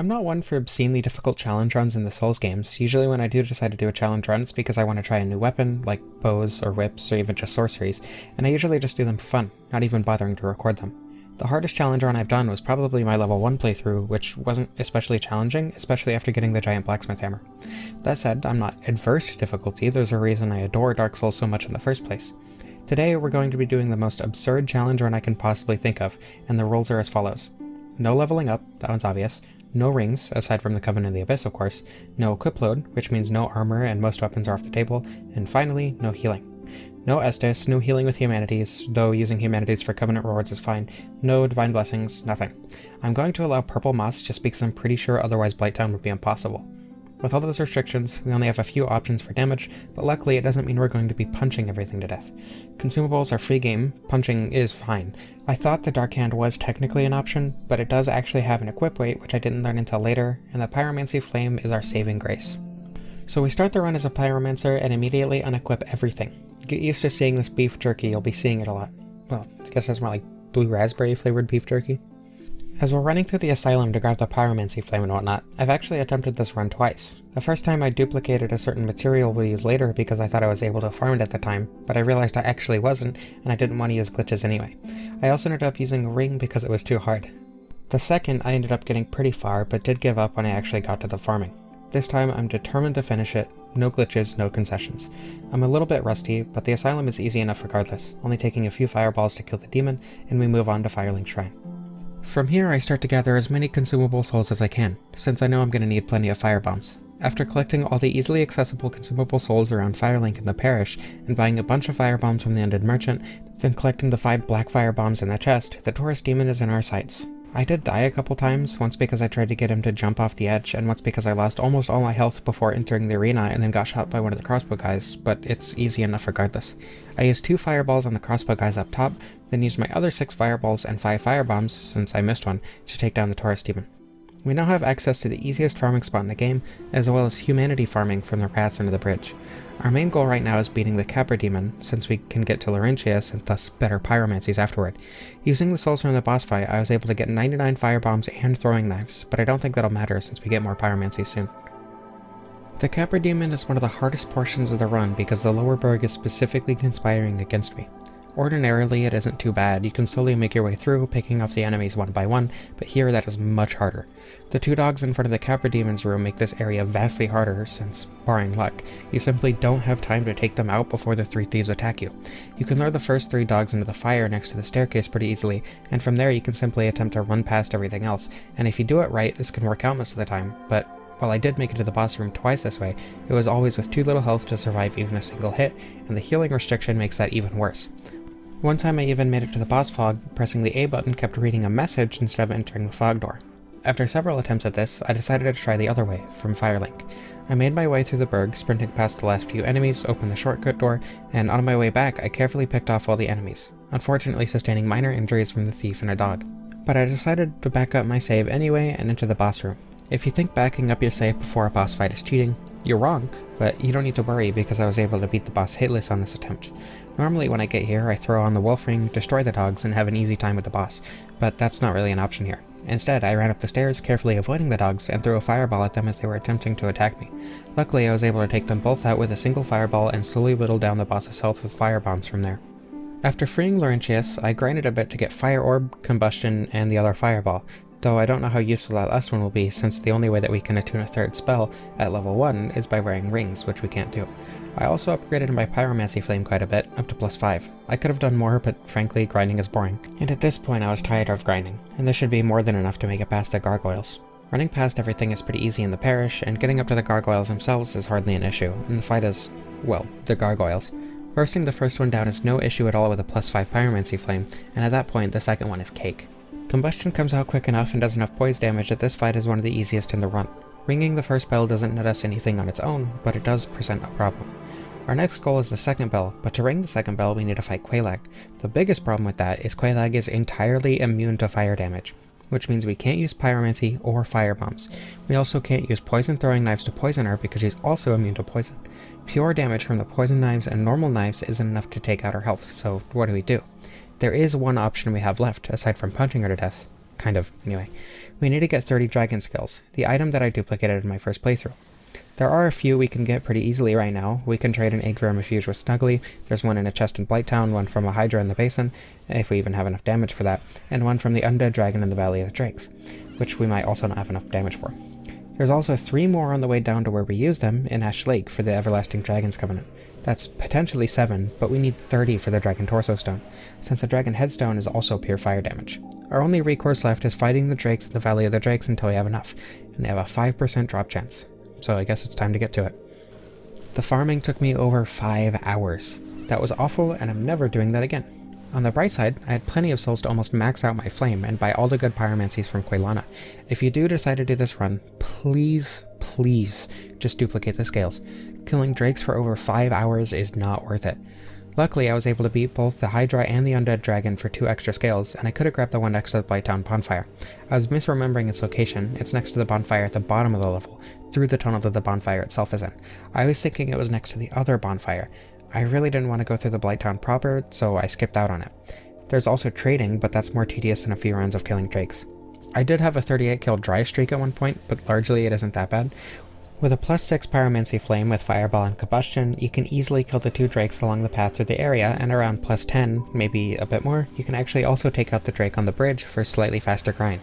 I'm not one for obscenely difficult challenge runs in the Souls games. Usually when I do decide to do a challenge run, it's because I want to try a new weapon, like bows or whips or even just sorceries, and I usually just do them for fun, not even bothering to record them. The hardest challenge run I've done was probably my level 1 playthrough, which wasn't especially challenging, especially after getting the giant blacksmith hammer. That said, I'm not adverse to difficulty. There's a reason I adore Dark Souls so much in the first place. Today we're going to be doing the most absurd challenge run I can possibly think of, and the rules are as follows. No leveling up, that one's obvious. No rings, aside from the Coven and the Abyss of course, no equip load, which means no armor and most weapons are off the table, and finally, no healing. No Estus, no healing with humanities, though using humanities for Covenant rewards is fine, no divine blessings, nothing. I'm going to allow purple moss just because I'm pretty sure otherwise Blighttown would be impossible. With all those restrictions, we only have a few options for damage, but luckily it doesn't mean we're going to be punching everything to death. Consumables are free game, punching is fine. I thought the Dark Hand was technically an option, but it does actually have an equip weight, which I didn't learn until later, and the Pyromancy Flame is our saving grace. So we start the run as a Pyromancer and immediately unequip everything. Get used to seeing this beef jerky, you'll be seeing it a lot. Well, I guess that's more like blue raspberry flavored beef jerky. As we're running through the asylum to grab the Pyromancy Flame and whatnot, I've actually attempted this run twice. The first time I duplicated a certain material we'll use later because I thought I was able to farm it at the time, but I realized I actually wasn't, and I didn't want to use glitches anyway. I also ended up using a ring because it was too hard. The second, I ended up getting pretty far, but did give up when I actually got to the farming. This time I'm determined to finish it, no glitches, no concessions. I'm a little bit rusty, but the asylum is easy enough regardless, only taking a few fireballs to kill the demon, and we move on to Firelink Shrine. From here I start to gather as many consumable souls as I can, since I know I'm going to need plenty of firebombs. After collecting all the easily accessible consumable souls around Firelink in the parish, and buying a bunch of firebombs from the undead merchant, then collecting the 5 black firebombs in the chest, the Taurus Demon is in our sights. I did die a couple times, once because I tried to get him to jump off the edge, and once because I lost almost all my health before entering the arena and then got shot by one of the crossbow guys, but it's easy enough regardless. I used 2 fireballs on the crossbow guys up top, then used my other 6 fireballs and 5 firebombs, since I missed one, to take down the Taurus Demon. We now have access to the easiest farming spot in the game, as well as humanity farming from the rats under the bridge. Our main goal right now is beating the Capra Demon, since we can get to Laurentius and thus better pyromancies afterward. Using the souls from the boss fight, I was able to get 99 firebombs and throwing knives, but I don't think that'll matter since we get more pyromancies soon. The Capra Demon is one of the hardest portions of the run because the lower burg is specifically conspiring against me. Ordinarily it isn't too bad, you can slowly make your way through, picking off the enemies one by one, but here that is much harder. The 2 dogs in front of the Capra Demon's room make this area vastly harder since, barring luck, you simply don't have time to take them out before the 3 thieves attack you. You can lure the first 3 dogs into the fire next to the staircase pretty easily, and from there you can simply attempt to run past everything else, and if you do it right this can work out most of the time, but while I did make it to the boss room twice this way, it was always with too little health to survive even a single hit, and the healing restriction makes that even worse. One time I even made it to the boss fog, pressing the A button kept reading a message instead of entering the fog door. After several attempts at this, I decided to try the other way, from Firelink. I made my way through the burg, sprinting past the last few enemies, opened the shortcut door, and on my way back I carefully picked off all the enemies, unfortunately sustaining minor injuries from the thief and a dog. But I decided to back up my save anyway and enter the boss room. If you think backing up your save before a boss fight is cheating, you're wrong, but you don't need to worry because I was able to beat the boss hitless on this attempt. Normally when I get here I throw on the wolf ring, destroy the dogs, and have an easy time with the boss, but that's not really an option here. Instead, I ran up the stairs, carefully avoiding the dogs, and threw a fireball at them as they were attempting to attack me. Luckily I was able to take them both out with a single fireball and slowly whittle down the boss's health with firebombs from there. After freeing Laurentius, I grinded a bit to get Fire Orb, Combustion, and the other fireball, though I don't know how useful that last one will be since the only way that we can attune a 3rd spell at level 1 is by wearing rings, which we can't do. I also upgraded my Pyromancy Flame quite a bit, up to +5. I could have done more, but frankly grinding is boring. And at this point I was tired of grinding, and this should be more than enough to make it past the Gargoyles. Running past everything is pretty easy in the parish, and getting up to the Gargoyles themselves is hardly an issue, and the fight is, well, the Gargoyles. Bursting the first one down is no issue at all with a +5 Pyromancy Flame, and at that point the second one is cake. Combustion comes out quick enough and does enough poise damage that this fight is one of the easiest in the run. Ringing the first bell doesn't net us anything on its own, but it does present a problem. Our next goal is the second bell, but to ring the second bell we need to fight Quelaag. The biggest problem with that is Quelaag is entirely immune to fire damage, which means we can't use pyromancy or firebombs. We also can't use poison throwing knives to poison her because she's also immune to poison. Pure damage from the poison knives and normal knives isn't enough to take out her health, so what do we do? There is one option we have left, aside from punching her to death. kind of, anyway. We need to get 30 dragon skills, the item that I duplicated in my first playthrough. There are a few we can get pretty easily right now. We can trade an egg vermifuge with Snuggly, there's one in a chest in Blighttown, one from a Hydra in the basin, if we even have enough damage for that, and one from the undead dragon in the Valley of the Drakes, which we might also not have enough damage for. There's also 3 more on the way down to where we use them in Ash Lake for the Everlasting Dragon's Covenant. That's potentially 7, but we need 30 for the Dragon Torso Stone, since the Dragon Headstone is also pure fire damage. Our only recourse left is fighting the Drakes in the Valley of the Drakes until we have enough, and they have a 5% drop chance. So I guess it's time to get to it. The farming took me over 5 hours. That was awful, and I'm never doing that again. On the bright side, I had plenty of souls to almost max out my flame and buy all the good pyromancies from Quelaag. If you do decide to do this run, please just duplicate the scales. Killing drakes for over 5 hours is not worth it. Luckily, I was able to beat both the Hydra and the Undead Dragon for 2 extra scales, and I could have grabbed the one next to the Blighttown bonfire. I was misremembering its location. It's next to the bonfire at the bottom of the level, through the tunnel that the bonfire itself is in. I was thinking it was next to the other bonfire. I really didn't want to go through the Blighttown proper, so I skipped out on it. There's also trading, but that's more tedious than a few rounds of killing drakes. I did have a 38 kill dry streak at one point, but largely it isn't that bad. With a +6 pyromancy flame with fireball and combustion, you can easily kill the 2 drakes along the path through the area, and around +10, maybe a bit more, you can actually also take out the drake on the bridge for a slightly faster grind.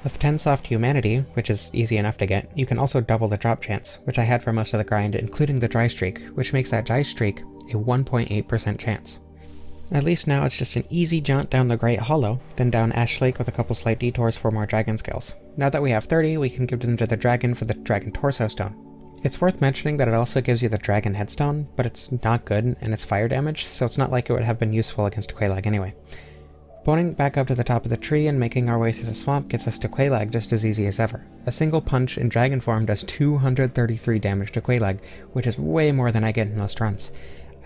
With 10 soft humanity, which is easy enough to get, you can also double the drop chance, which I had for most of the grind, including the dry streak, which makes that dry streak a 1.8% chance. At least now it's just an easy jaunt down the Great Hollow, then down Ash Lake with a couple slight detours for more dragon skills. Now that we have 30, we can give them to the dragon for the Dragon Torso Stone. It's worth mentioning that it also gives you the Dragon Headstone, but it's not good and it's fire damage, so it's not like it would have been useful against Quelaag anyway. Boning back up to the top of the tree and making our way through the swamp gets us to Quelaag just as easy as ever. A single punch in dragon form does 233 damage to Quelaag, which is way more than I get in most runs,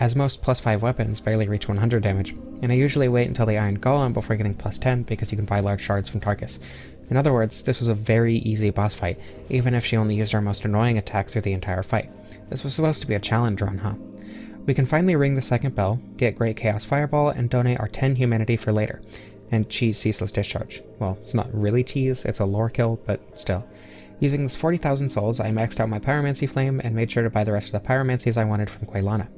as most +5 weapons barely reach 100 damage, and I usually wait until the Iron Golem before getting +10 because you can buy large shards from Tarkus. In other words, this was a very easy boss fight, even if she only used her most annoying attack through the entire fight. This was supposed to be a challenge run, huh? We can finally ring the second bell, get Great Chaos Fireball, and donate our 10 humanity for later, and cheese Ceaseless Discharge. Well, it's not really cheese, it's a lore kill, but still. Using this 40,000 souls, I maxed out my Pyromancy Flame and made sure to buy the rest of the Pyromancies I wanted from Quelaag.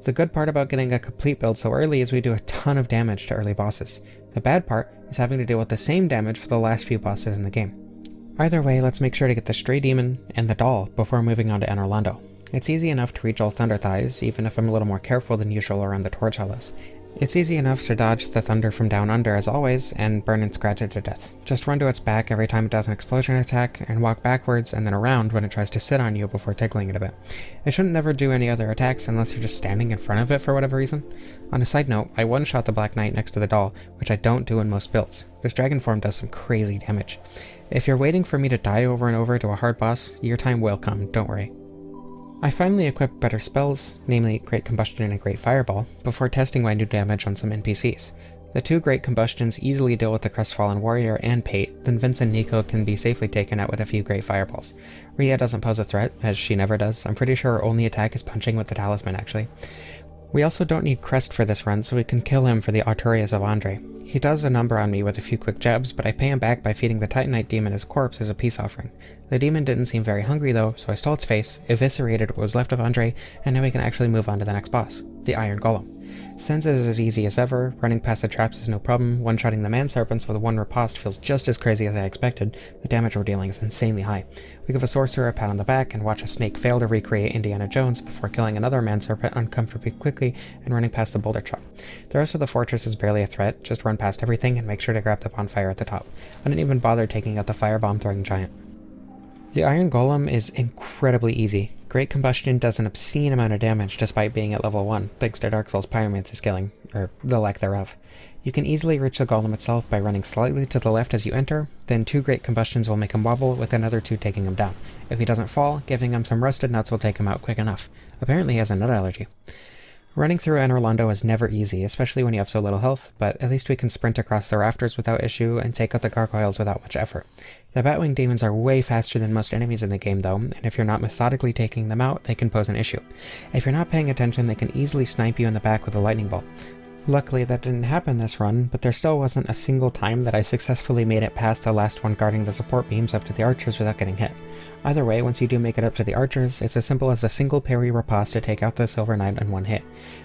The good part about getting a complete build so early is we do a ton of damage to early bosses. The bad part is having to deal with the same damage for the last few bosses in the game. Either way, let's make sure to get the Stray Demon and the Doll before moving on to Anor Londo. It's easy enough to reach all Thunder Thighs, even if I'm a little more careful than usual around the Torch Hollows. It's easy enough to dodge the thunder from down under as always, and burn and scratch it to death. Just run to its back every time it does an explosion attack, and walk backwards and then around when it tries to sit on you before tickling it a bit. It shouldn't never do any other attacks unless you're just standing in front of it for whatever reason. On a side note, I one-shot the Black Knight next to the doll, which I don't do in most builds. This dragon form does some crazy damage. If you're waiting for me to die over and over to a hard boss, your time will come, don't worry. I finally equipped better spells, namely Great Combustion and Great Fireball, before testing my new damage on some NPCs. The 2 Great Combustions easily deal with the Crestfallen Warrior and Pate, then Vince and Nico can be safely taken out with a few Great Fireballs. Rhea doesn't pose a threat, as she never does. I'm pretty sure her only attack is punching with the Talisman actually. We also don't need Crest for this run, so we can kill him for the Arturias of Andre. He does a number on me with a few quick jabs, but I pay him back by feeding the Titanite demon his corpse as a peace offering. The demon didn't seem very hungry though, so I stole its face, eviscerated what was left of Andre, and now we can actually move on to the next boss, the Iron Golem. Since it is as easy as ever, running past the traps is no problem, one-shotting the man serpents with one riposte feels just as crazy as I expected. The damage we're dealing is insanely high. We give a sorcerer a pat on the back and watch a snake fail to recreate Indiana Jones before killing another man serpent uncomfortably quickly and running past the boulder truck. The rest of the fortress is barely a threat, just run past everything and make sure to grab the bonfire at the top. I didn't even bother taking out the firebomb throwing giant. The Iron Golem is incredibly easy. Great Combustion does an obscene amount of damage despite being at level 1, thanks to Dark Souls Pyromancy scaling, or the lack thereof. You can easily reach the Golem itself by running slightly to the left as you enter, then 2 Great Combustions will make him wobble, with another 2 taking him down. If he doesn't fall, giving him some roasted nuts will take him out quick enough. Apparently he has a nut allergy. Running through Anor Londo is never easy, especially when you have so little health, but at least we can sprint across the rafters without issue and take out the gargoyles without much effort. The Batwing demons are way faster than most enemies in the game though, and if you're not methodically taking them out, they can pose an issue. If you're not paying attention, they can easily snipe you in the back with a lightning bolt. Luckily that didn't happen this run, but there still wasn't a single time that I successfully made it past the last one guarding the support beams up to the archers without getting hit. Either way, once you do make it up to the archers, it's as simple as a single parry riposte to take out the Silver Knight in one hit.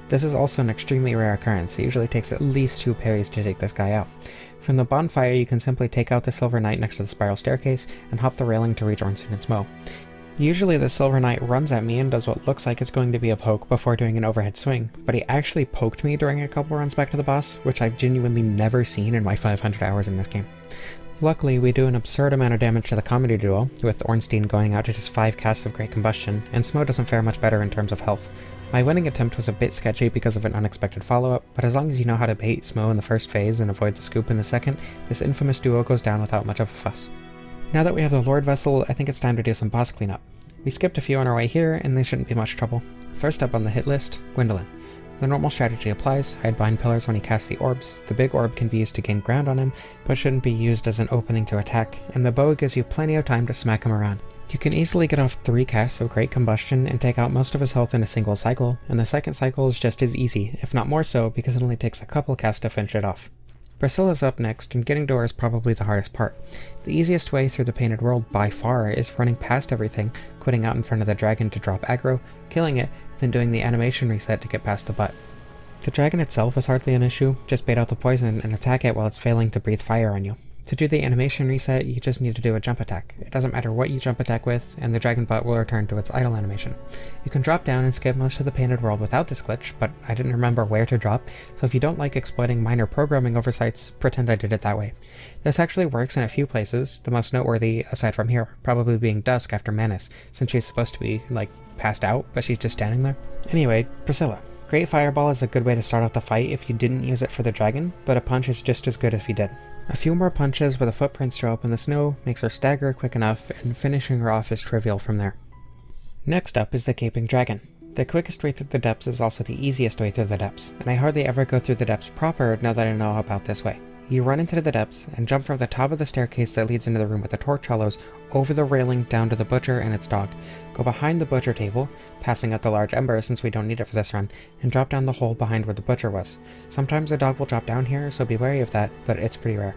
This is also an extremely rare occurrence. It usually takes at least 2 parries to take this guy out. From the bonfire, you can simply take out the Silver Knight next to the spiral staircase and hop the railing to reach Ornstein's Mow. Usually the Silver Knight runs at me and does what looks like it's going to be a poke before doing an overhead swing, but he actually poked me during a couple runs back to the boss, which I've genuinely never seen in my 500 hours in this game. Luckily, we do an absurd amount of damage to the comedy duo, with Ornstein going out to just 5 casts of Great Combustion, and Smo doesn't fare much better in terms of health. My winning attempt was a bit sketchy because of an unexpected follow-up, but as long as you know how to bait Smo in the first phase and avoid the scoop in the second, this infamous duo goes down without much of a fuss. Now that we have the Lord Vessel, I think it's time to do some boss cleanup. We skipped a few on our way here, and they shouldn't be much trouble. First up on the hit list, Gwendolyn. The normal strategy applies: hide behind pillars when he casts the orbs. The big orb can be used to gain ground on him, but shouldn't be used as an opening to attack, and the bow gives you plenty of time to smack him around. You can easily get off 3 casts of Great Combustion and take out most of his health in a single cycle, and the second cycle is just as easy, if not more so, because it only takes a couple casts to finish it off. Priscilla's up next, and getting to her is probably the hardest part. The easiest way through the Painted World by far is running past everything, quitting out in front of the dragon to drop aggro, killing it, then doing the animation reset to get past the butt. The dragon itself is hardly an issue, just bait out the poison and attack it while it's failing to breathe fire on you. To do the animation reset, you just need to do a jump attack. It doesn't matter what you jump attack with, and the dragon butt will return to its idle animation. You can drop down and skip most of the Painted World without this glitch, but I didn't remember where to drop, so if you don't like exploiting minor programming oversights, pretend I did it that way. This actually works in a few places, the most noteworthy, aside from here, probably being Dusk after Manus, since she's supposed to be, passed out, but she's just standing there. Anyway, Priscilla. Great Fireball is a good way to start off the fight if you didn't use it for the dragon, but a punch is just as good if you did. A few more punches where the footprints show up in the snow makes her stagger quick enough, and finishing her off is trivial from there. Next up is the Gaping Dragon. The quickest way through the depths is also the easiest way through the depths, and I hardly ever go through the depths proper now that I know about this way. You run into the depths, and jump from the top of the staircase that leads into the room with the torch hollows, over the railing down to the butcher and its dog. Go behind the butcher table, passing out the large ember since we don't need it for this run, and drop down the hole behind where the butcher was. Sometimes the dog will drop down here, so be wary of that, but it's pretty rare.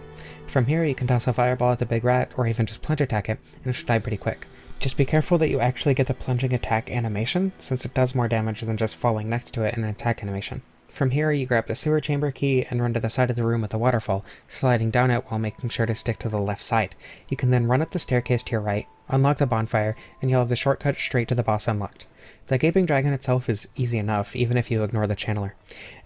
From here you can toss a fireball at the big rat, or even just plunge attack it, and it should die pretty quick. Just be careful that you actually get the plunging attack animation, since it does more damage than just falling next to it in an attack animation. From here, you grab the sewer chamber key and run to the side of the room with the waterfall, sliding down it while making sure to stick to the left side. You can then run up the staircase to your right, unlock the bonfire, and you'll have the shortcut straight to the boss unlocked. The Gaping Dragon itself is easy enough, even if you ignore the channeler.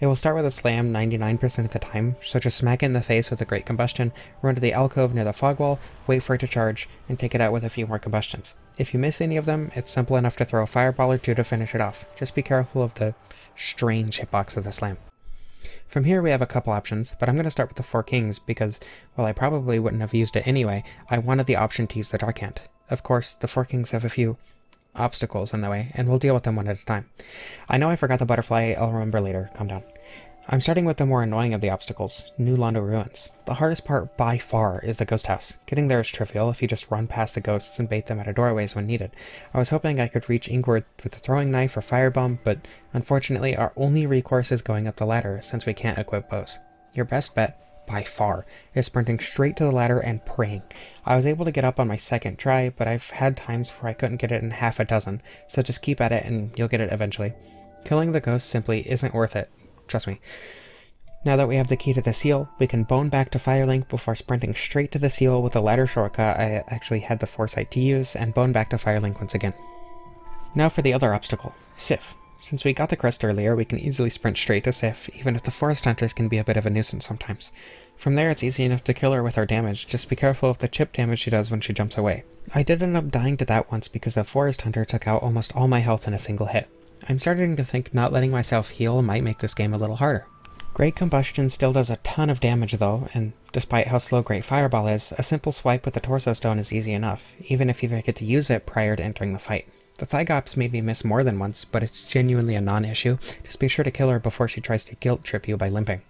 It will start with a slam 99% of the time, so just smack it in the face with a Great Combustion, run to the alcove near the fog wall, wait for it to charge, and take it out with a few more combustions. If you miss any of them, it's simple enough to throw a fireball or 2 to finish it off. Just be careful of the strange hitbox of the slam. From here we have a couple options, but I'm going to start with the 4 Kings because, while I probably wouldn't have used it anyway, I wanted the option to use the Dark Hand. Of course, the 4 Kings have a few obstacles in the way, and we'll deal with them one at a time. I know I forgot the butterfly, I'll remember later, calm down. I'm starting with the more annoying of the obstacles, Anor Londo Ruins. The hardest part by far is the ghost house. Getting there is trivial if you just run past the ghosts and bait them out of doorways when needed. I was hoping I could reach Ingward with a throwing knife or firebomb, but unfortunately our only recourse is going up the ladder since we can't equip bows. Your best bet, by far, is sprinting straight to the ladder and praying. I was able to get up on my second try, but I've had times where I couldn't get it in half a dozen, so just keep at it and you'll get it eventually. Killing the ghost simply isn't worth it. Trust me. Now that we have the key to the seal, we can bone back to Firelink before sprinting straight to the seal with the ladder shortcut I actually had the foresight to use, and bone back to Firelink once again. Now for the other obstacle, Sif. Since we got the crest earlier, we can easily sprint straight to Sif, even if the forest hunters can be a bit of a nuisance sometimes. From there it's easy enough to kill her with our damage, just be careful of the chip damage she does when she jumps away. I did end up dying to that once because the forest hunter took out almost all my health in a single hit. I'm starting to think not letting myself heal might make this game a little harder. Great Combustion still does a ton of damage though, and despite how slow Great Fireball is, a simple swipe with the Torso Stone is easy enough, even if you forget to use it prior to entering the fight. The Thygops made me miss more than once, but it's genuinely a non-issue. Just be sure to kill her before she tries to guilt trip you by limping.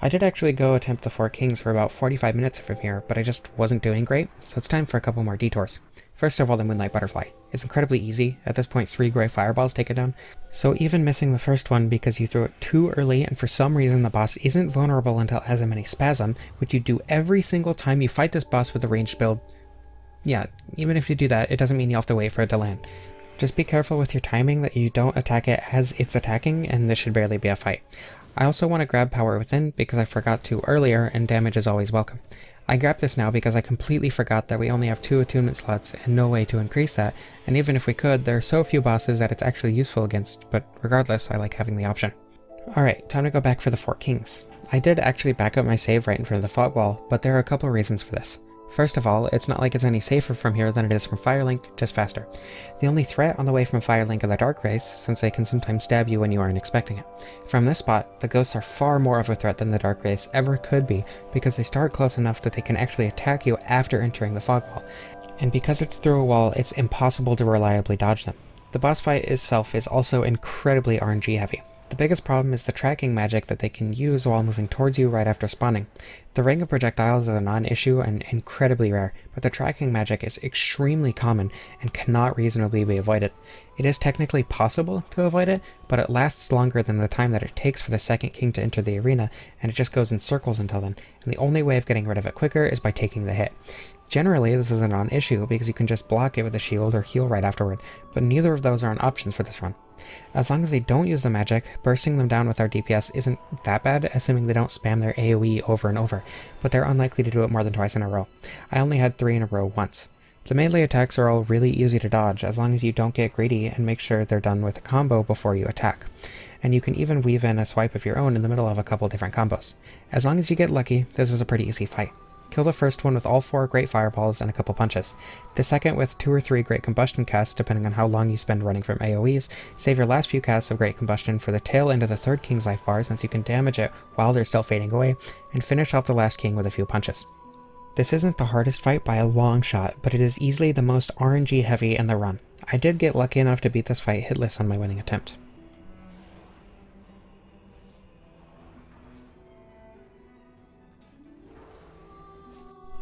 I did actually go attempt the 4 Kings for about 45 minutes from here, but I just wasn't doing great, so it's time for a couple more detours. First of all, the Moonlight Butterfly. It's incredibly easy. At this point, 3 Grey Fireballs take it down. So even missing the first one because you threw it too early and for some reason the boss isn't vulnerable until it has a mini spasm, which you do every single time you fight this boss with a ranged build. Yeah, even if you do that, it doesn't mean you have to wait for it to land. Just be careful with your timing that you don't attack it as it's attacking, and this should barely be a fight. I also want to grab Power Within because I forgot to earlier, and damage is always welcome. I grabbed this now because I completely forgot that we only have 2 attunement slots and no way to increase that, and even if we could, there are so few bosses that it's actually useful against, but regardless, I like having the option. Alright, time to go back for the 4 Kings. I did actually back up my save right in front of the fog wall, but there are a couple reasons for this. First of all, it's not like it's any safer from here than it is from Firelink, just faster. The only threat on the way from Firelink are the Dark Wraiths, since they can sometimes stab you when you aren't expecting it. From this spot, the ghosts are far more of a threat than the Dark Wraiths ever could be, because they start close enough that they can actually attack you after entering the fog wall. And because it's through a wall, it's impossible to reliably dodge them. The boss fight itself is also incredibly RNG heavy. The biggest problem is the tracking magic that they can use while moving towards you right after spawning. The ring of projectiles is a non-issue and incredibly rare, but the tracking magic is extremely common and cannot reasonably be avoided. It is technically possible to avoid it, but it lasts longer than the time that it takes for the second king to enter the arena, and it just goes in circles until then, and the only way of getting rid of it quicker is by taking the hit. Generally, this is a non-issue because you can just block it with a shield or heal right afterward, but neither of those are an options for this run. As long as they don't use the magic, bursting them down with our DPS isn't that bad, assuming they don't spam their AoE over and over, but they're unlikely to do it more than twice in a row. I only had 3 in a row once. The melee attacks are all really easy to dodge as long as you don't get greedy and make sure they're done with a combo before you attack. And you can even weave in a swipe of your own in the middle of a couple different combos. As long as you get lucky, this is a pretty easy fight. Kill the first one with all 4 Great Fireballs and a couple punches. The second with 2 or 3 Great Combustion casts depending on how long you spend running from AoEs. Save your last few casts of Great Combustion for the tail end of the 3rd King's life bar since you can damage it while they're still fading away, and finish off the last king with a few punches. This isn't the hardest fight by a long shot, but it is easily the most RNG heavy in the run. I did get lucky enough to beat this fight hitless on my winning attempt.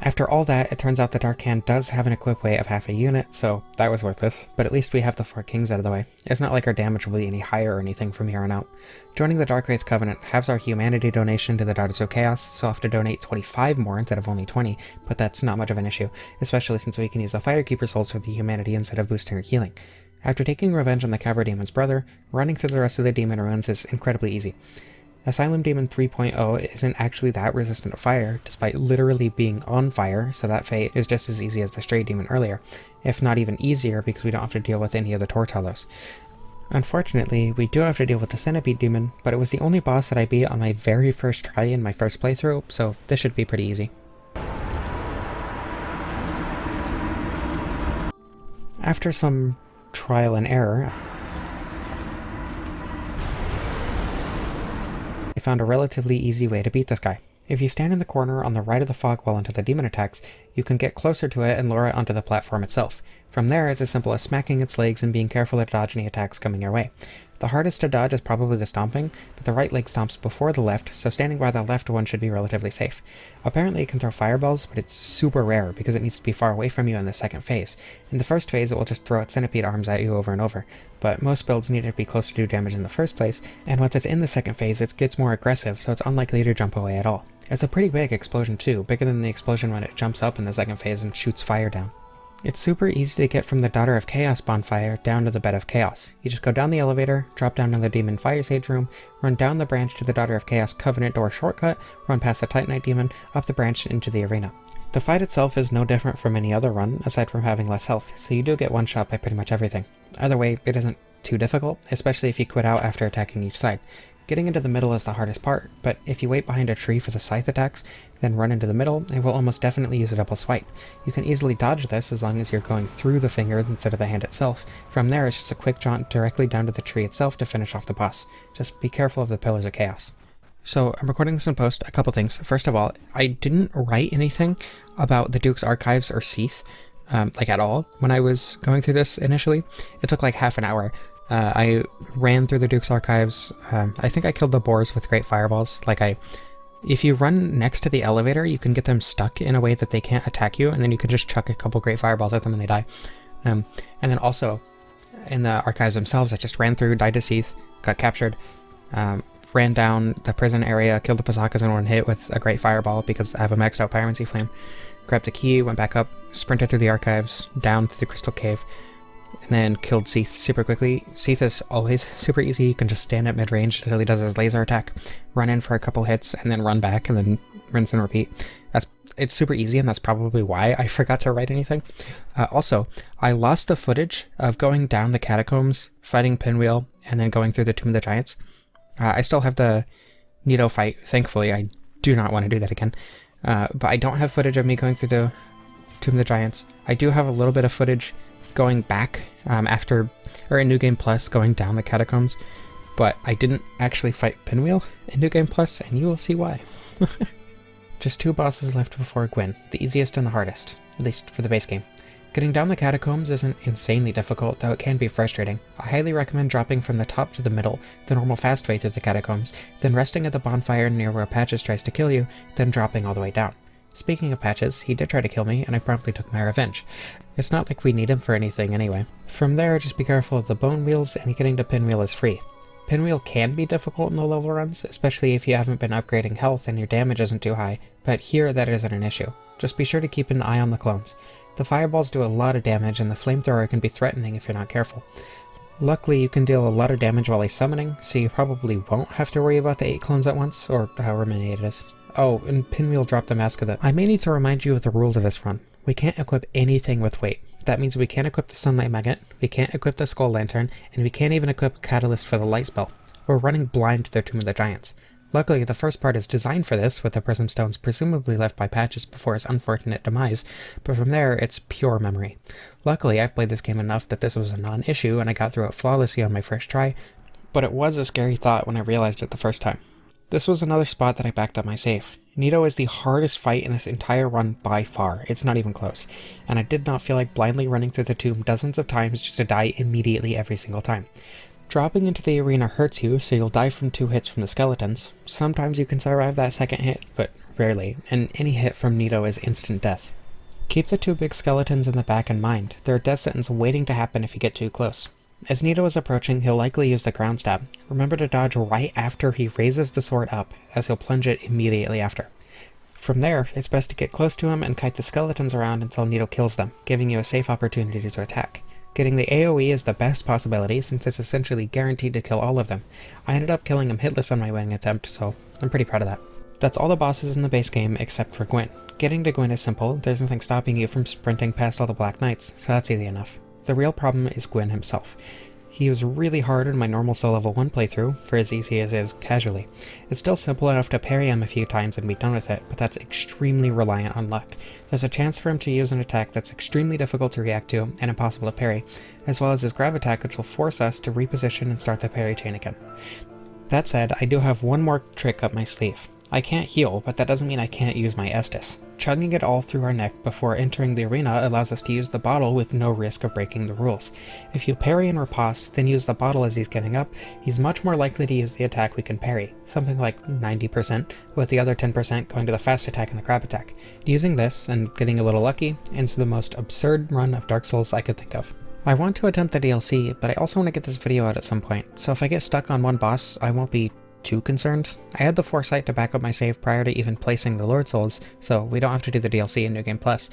After all that, it turns out the Dark Hand does have an equip weight of half a unit, so that was worthless, but at least we have the 4 Kings out of the way. It's not like our damage will be any higher or anything from here on out. Joining the Dark Wraith Covenant halves our humanity donation to the Daughters of Chaos, so I'll have to donate 25 more instead of only 20, but that's not much of an issue, especially since we can use the Firekeeper souls for the humanity instead of boosting our healing. After taking revenge on the Cabra Demon's brother, running through the rest of the Demon ruins is incredibly easy. Asylum Demon 3.0 isn't actually that resistant to fire, despite literally being on fire, so that fate is just as easy as the Stray Demon earlier, if not even easier because we don't have to deal with any of the Tortellos. Unfortunately, we do have to deal with the Centipede Demon, but it was the only boss that I beat on my very first try in my first playthrough, so this should be pretty easy. After some trial and error, I found a relatively easy way to beat this guy. If you stand in the corner on the right of the fog wall until the demon attacks, you can get closer to it and lure it onto the platform itself. From there, it's as simple as smacking its legs and being careful to dodge any attacks coming your way. The hardest to dodge is probably the stomping, but the right leg stomps before the left, so standing by the left one should be relatively safe. Apparently it can throw fireballs, but it's super rare because it needs to be far away from you in the second phase. In the first phase it will just throw its centipede arms at you over and over, but most builds need it to be closer to do damage in the first place, and once it's in the second phase it gets more aggressive, so it's unlikely to jump away at all. It's a pretty big explosion too, bigger than the explosion when it jumps up in the second phase and shoots fire down. It's super easy to get from the Daughter of Chaos bonfire down to the Bed of Chaos. You just go down the elevator, drop down to the Demon Fire Sage room, run down the branch to the Daughter of Chaos Covenant door shortcut, run past the Titanite Demon, up the branch into the arena. The fight itself is no different from any other run, aside from having less health, so you do get one shot by pretty much everything. Either way, it isn't too difficult, especially if you quit out after attacking each side. Getting into the middle is the hardest part, but if you wait behind a tree for the scythe attacks, then run into the middle, it will almost definitely use a double swipe. You can easily dodge this as long as you're going through the fingers instead of the hand itself. From there, it's just a quick jaunt directly down to the tree itself to finish off the boss. Just be careful of the Pillars of Chaos. So, I'm recording this in post. A couple things. First of all, I didn't write anything about the Duke's Archives or Seath. like at all when I was going through this initially. It took like half an hour. I ran through the Duke's Archives. I think I killed the boars with great fireballs. If you run next to the elevator, you can get them stuck in a way that they can't attack you, and then you can just chuck a couple great fireballs at them and they die. And then also, in the archives themselves, I just ran through, died to Seath, got captured, ran down the prison area, killed the Pazakas in one hit with a great fireball because I have a maxed out Pyromancy Flame, grabbed the key, went back up, sprinted through the archives, down through the Crystal Cave, and then killed Seath super quickly. Seath is always super easy. You can just stand at mid-range until he does his laser attack, run in for a couple hits, and then run back, and then rinse and repeat. It's super easy, and that's probably why I forgot to write anything. Also, I lost the footage of going down the catacombs, fighting Pinwheel, and then going through the Tomb of the Giants. I still have the Nito fight, thankfully. I do not want to do that again. But I don't have footage of me going through the Tomb of the Giants. I do have a little bit of footage going back in New Game Plus, going down the catacombs, but I didn't actually fight Pinwheel in New Game Plus, and you will see why. Just 2 bosses left before Gwyn, the easiest and the hardest, at least for the base game. Getting down the catacombs isn't insanely difficult, though it can be frustrating. I highly recommend dropping from the top to the middle, the normal fast way through the catacombs, then resting at the bonfire near where Patches tries to kill you, then dropping all the way down. Speaking of Patches, he did try to kill me, and I promptly took my revenge. It's not like we need him for anything anyway. From there, just be careful of the bone wheels, and getting to Pinwheel is free. Pinwheel can be difficult in the level runs, especially if you haven't been upgrading health and your damage isn't too high, but here that isn't an issue. Just be sure to keep an eye on the clones. The fireballs do a lot of damage, and the flamethrower can be threatening if you're not careful. Luckily, you can deal a lot of damage while he's summoning, so you probably won't have to worry about the 8 clones at once, or however many it is. Oh, and Pinwheel dropped the Mask of the... I may need to remind you of the rules of this run. We can't equip anything with weight. That means we can't equip the Sunlight Magnet, we can't equip the Skull Lantern, and we can't even equip Catalyst for the Light Spell. We're running blind to their Tomb of the Giants. Luckily, the first part is designed for this, with the Prism Stones presumably left by Patches before his unfortunate demise, but from there, it's pure memory. Luckily, I've played this game enough that this was a non-issue, and I got through it flawlessly on my first try, but it was a scary thought when I realized it the first time. This was another spot that I backed up my save. Nito is the hardest fight in this entire run by far, it's not even close, and I did not feel like blindly running through the tomb dozens of times just to die immediately every single time. Dropping into the arena hurts you, so you'll die from 2 hits from the skeletons. Sometimes you can survive that second hit, but rarely, and any hit from Nito is instant death. Keep the 2 big skeletons in the back in mind. There are death sentences waiting to happen if you get too close. As Nito is approaching, he'll likely use the ground stab. Remember to dodge right after he raises the sword up, as he'll plunge it immediately after. From there, it's best to get close to him and kite the skeletons around until Nito kills them, giving you a safe opportunity to attack. Getting the AoE is the best possibility since it's essentially guaranteed to kill all of them. I ended up killing him hitless on my wing attempt, so I'm pretty proud of that. That's all the bosses in the base game except for Gwyn. Getting to Gwyn is simple, there's nothing stopping you from sprinting past all the Black Knights, so that's easy enough. The real problem is Gwyn himself. He was really hard in my normal Soul Level 1 playthrough, for as easy as is casually. It's still simple enough to parry him a few times and be done with it, but that's extremely reliant on luck. There's a chance for him to use an attack that's extremely difficult to react to and impossible to parry, as well as his grab attack which will force us to reposition and start the parry chain again. That said, I do have one more trick up my sleeve. I can't heal, but that doesn't mean I can't use my Estus. Chugging it all through our neck before entering the arena allows us to use the bottle with no risk of breaking the rules. If you parry and riposte, then use the bottle as he's getting up, he's much more likely to use the attack we can parry, something like 90%, with the other 10% going to the fast attack and the grab attack. Using this, and getting a little lucky, ends the most absurd run of Dark Souls I could think of. I want to attempt the DLC, but I also want to get this video out at some point, so if I get stuck on one boss, I won't be too concerned. I had the foresight to back up my save prior to even placing the Lord Souls, so we don't have to do the DLC in New Game Plus.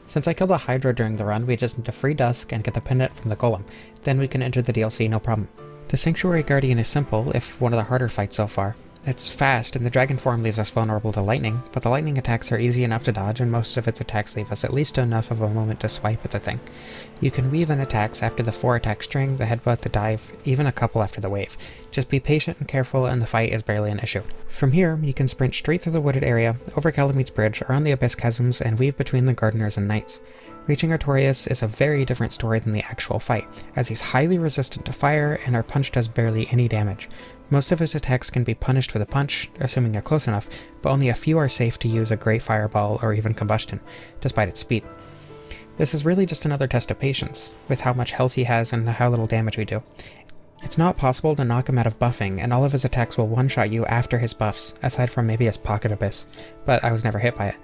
Since I killed a Hydra during the run, we just need to free Dusk and get the pendant from the Golem. Then we can enter the DLC no problem. The Sanctuary Guardian is simple, if one of the harder fights so far. It's fast, and the dragon form leaves us vulnerable to lightning, but the lightning attacks are easy enough to dodge, and most of its attacks leave us at least enough of a moment to swipe at the thing. You can weave in attacks after the 4-attack string, the headbutt, the dive, even a couple after the wave. Just be patient and careful, and the fight is barely an issue. From here, you can sprint straight through the wooded area, over Calamead's Bridge, around the Abyss Chasms, and weave between the Gardeners and Knights. Reaching Artorias is a very different story than the actual fight, as he's highly resistant to fire and our punch does barely any damage. Most of his attacks can be punished with a punch, assuming you're close enough, but only a few are safe to use a Great Fireball or even Combustion, despite its speed. This is really just another test of patience, with how much health he has and how little damage we do. It's not possible to knock him out of buffing, and all of his attacks will one-shot you after his buffs, aside from maybe his Pocket Abyss, but I was never hit by it.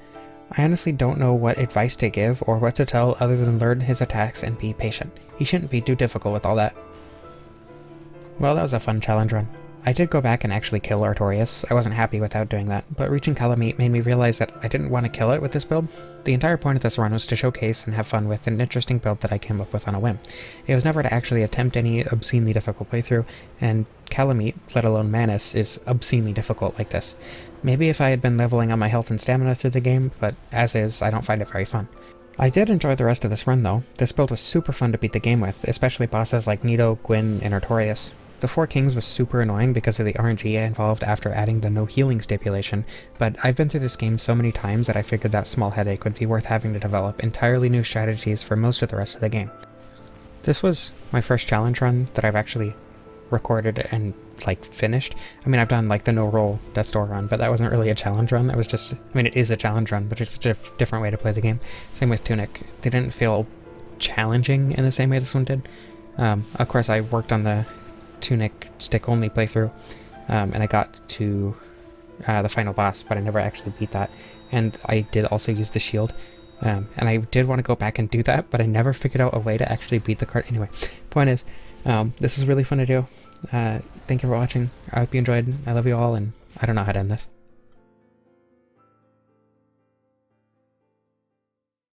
I honestly don't know what advice to give or what to tell other than learn his attacks and be patient. He shouldn't be too difficult with all that. Well, that was a fun challenge run. I did go back and actually kill Artorias. I wasn't happy without doing that, but reaching Calamite made me realize that I didn't want to kill it with this build. The entire point of this run was to showcase and have fun with an interesting build that I came up with on a whim. It was never to actually attempt any obscenely difficult playthrough, and Calamite, let alone Manus, is obscenely difficult like this. Maybe if I had been leveling on my health and stamina through the game, but as is, I don't find it very fun. I did enjoy the rest of this run though. This build was super fun to beat the game with, especially bosses like Nito, Gwyn, and Artorias. The 4 Kings was super annoying because of the RNG involved after adding the no healing stipulation, but I've been through this game so many times that I figured that small headache would be worth having to develop entirely new strategies for most of the rest of the game. This was my first challenge run that I've actually recorded and finished. I mean, I've done the no roll Death's Door run, but that wasn't really a challenge run. That was just, I mean, it is a challenge run, but it's just a different way to play the game. Same with Tunic. They didn't feel challenging in the same way this one did. Of course, I worked on the Tunic stick-only playthrough, and I got to the final boss, but I never actually beat that. And I did also use the shield, and I did want to go back and do that, but I never figured out a way to actually beat the card. Anyway, point is, this was really fun to do. Thank you for watching. I hope you enjoyed. I love you all, and I don't know how to end this.